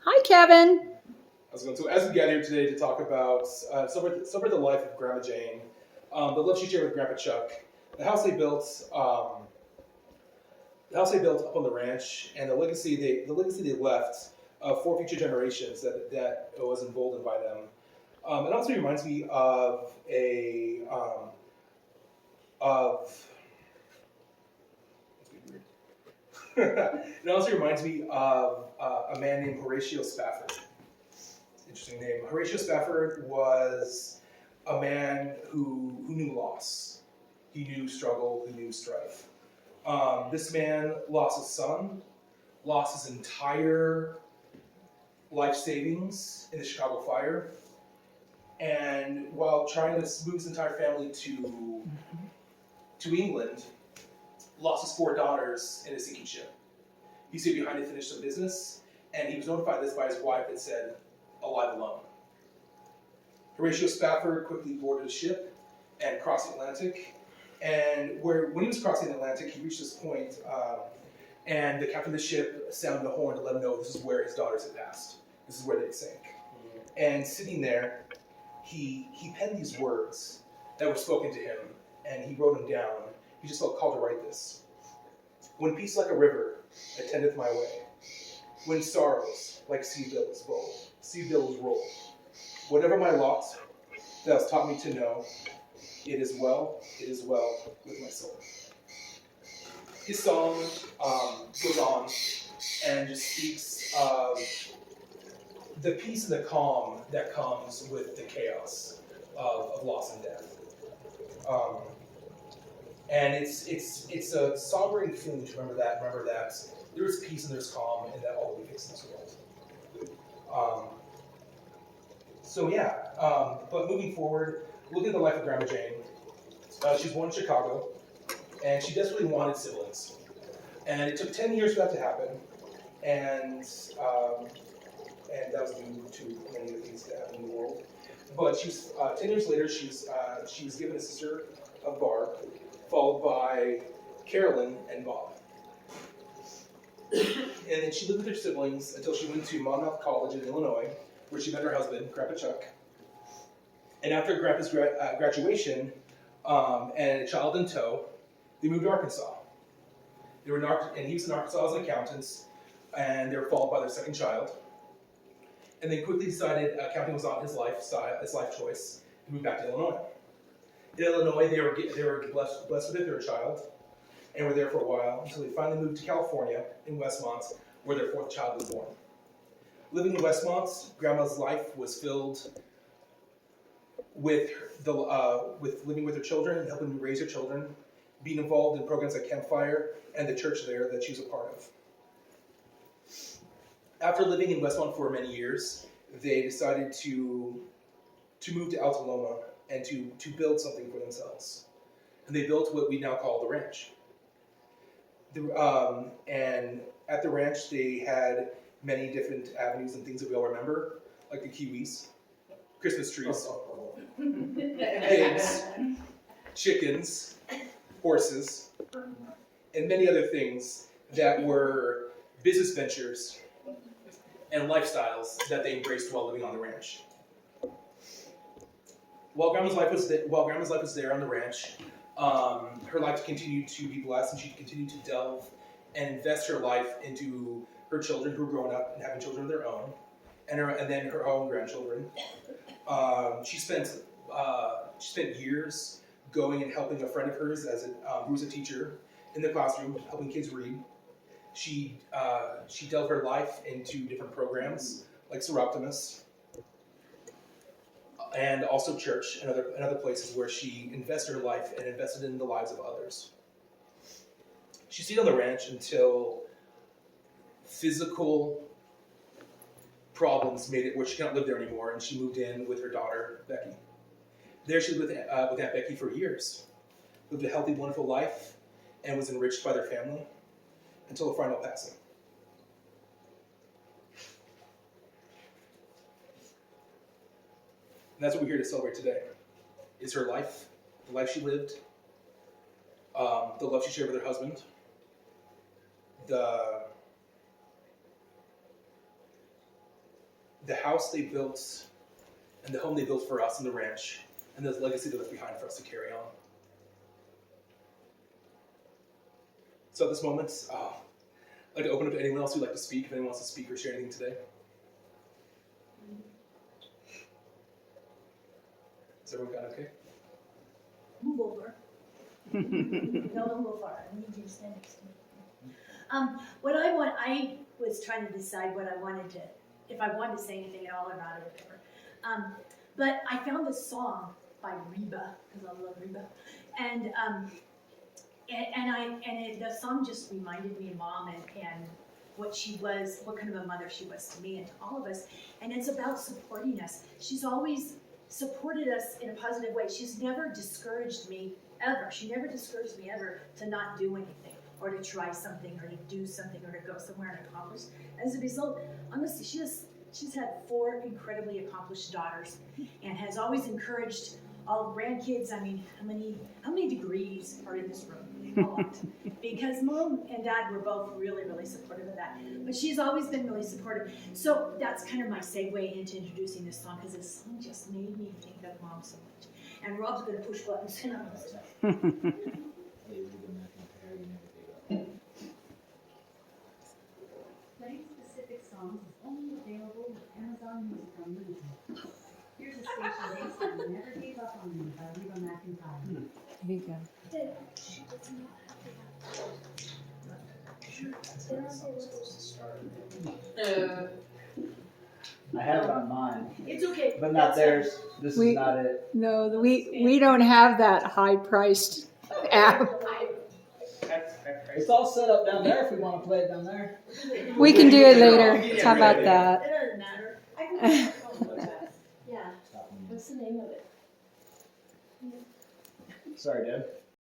Hi, Kevin. How's it going? So as we gather here today to talk about celebrate the life of Grandma Jane, the love she shared with Grandpa Chuck, the house they built, the house they built up on the ranch, and the legacy they left for future generations that was emboldened by them. It also reminds me of a of it also reminds me of a man named Horatio Spafford. Interesting name. Horatio Spafford was a man who knew loss. He knew struggle. He knew strife. This man lost his son, lost his entire life savings in the Chicago fire, and while trying to move his entire family to England, lost his four daughters in a sinking ship. He stayed behind to finish some business, and he was notified of this by his wife that said, "Alive alone." Horatio Spafford quickly boarded a ship and crossed the Atlantic. And when he was crossing the Atlantic, he reached this point, and the captain of the ship sounded a horn to let him know this is where his daughters had passed. This is where they sank. And sitting there, he penned these words that were spoken to him, and he wrote them down. He just felt called to write this. When peace like a river attendeth my way, when sorrows like sea billows roll, whatever my lot, thou hast taught me to know, it is well with my soul. His song goes on and just speaks of the peace and the calm that comes with the chaos of loss and death. Um, and it's a sobering feeling to remember that there's peace and there's calm and that all will be fixed in this world. Um, but moving forward, looking at the life of Grandma Jane, she was born in Chicago, and she desperately wanted siblings. And it took 10 years for that to happen, and um, and that was due to many of the things that happened in the world. But 10 years later, she was given a sister of Barb, followed by Carolyn and Bob. And then she lived with her siblings until she went to Monmouth College in Illinois, where she met her husband, Grandpa Chuck. And after Grandpa's graduation and a child in tow, they moved to Arkansas. And he was in Arkansas as an accountant, and they were followed by their second child. And they quickly decided accounting was not his life choice, and moved back to Illinois. In Illinois, they were blessed with their third child, and were there for a while until they finally moved to California in Westmont, where their fourth child was born. Living in Westmont, Grandma's life was filled with with living with her children and helping raise her children, being involved in programs like Campfire and the church there that she was a part of. After living in Westmont for many years, they decided to move to Altaloma and to build something for themselves. And they built what we now call the ranch. And at the ranch, they had many different avenues and things that we all remember, like the kiwis, Christmas trees, pigs, chickens, horses, and many other things that were business ventures and lifestyles that they embraced while living on the ranch. While Grandma's life was there on the ranch, her life continued to be blessed, and she continued to delve and invest her life into her children who were growing up and having children of their own, and then her own grandchildren. She spent years going and helping a friend of hers who was a teacher in the classroom, helping kids read. She delved her life into different programs like Seroptimus, and also church and other places where she invested her life and invested in the lives of others. She stayed on the ranch until physical problems made it where she cannot live there anymore, and she moved in with her daughter, Becky. There she lived with Aunt Becky for years, lived a healthy, wonderful life, and was enriched by their family until her final passing. And that's what we're here to celebrate today, is her life, the life she lived, the love she shared with her husband, the the house they built and the home they built for us and the ranch and the legacy they left behind for us to carry on. So at this moment, I'd like to open up to anyone else who'd like to speak, if anyone wants to speak or share anything today. Is everyone got okay? Move over. No, don't go far. I need you to stand next to me. I was trying to decide what I wanted to, if I wanted to say anything at all or not or whatever. But I found this song by Reba, because I love Reba, and the song just reminded me of Mom and what she was, what kind of a mother she was to me and to all of us. And it's about supporting us. She's always supported us in a positive way. She's never discouraged me ever. She never discouraged me ever to not do anything or to try something or to do something or to go somewhere and accomplish. As a result, honestly, she's had 4 incredibly accomplished daughters and has always encouraged all grandkids. I mean, how many degrees are in this room? A lot. Because Mom and Dad were both really, really supportive of that. But she's always been really supportive. So that's kind of my segue into introducing this song, because this song just made me think of Mom so much. And Rob's going to push buttons and all that stuff. Playing specific songs is only available with Amazon Music Unlimited. Here's a station based on Never Gave Up on Me by Reba McEntire. There you go. I have it on mine, It's okay. but not That's theirs. This is not it. No, we don't have that high-priced app. It's all set up down there if we want to play it down there. We can do it later. How about that? It doesn't matter. I can put my phone with that. Yeah. What's the name of it? Sorry, Deb.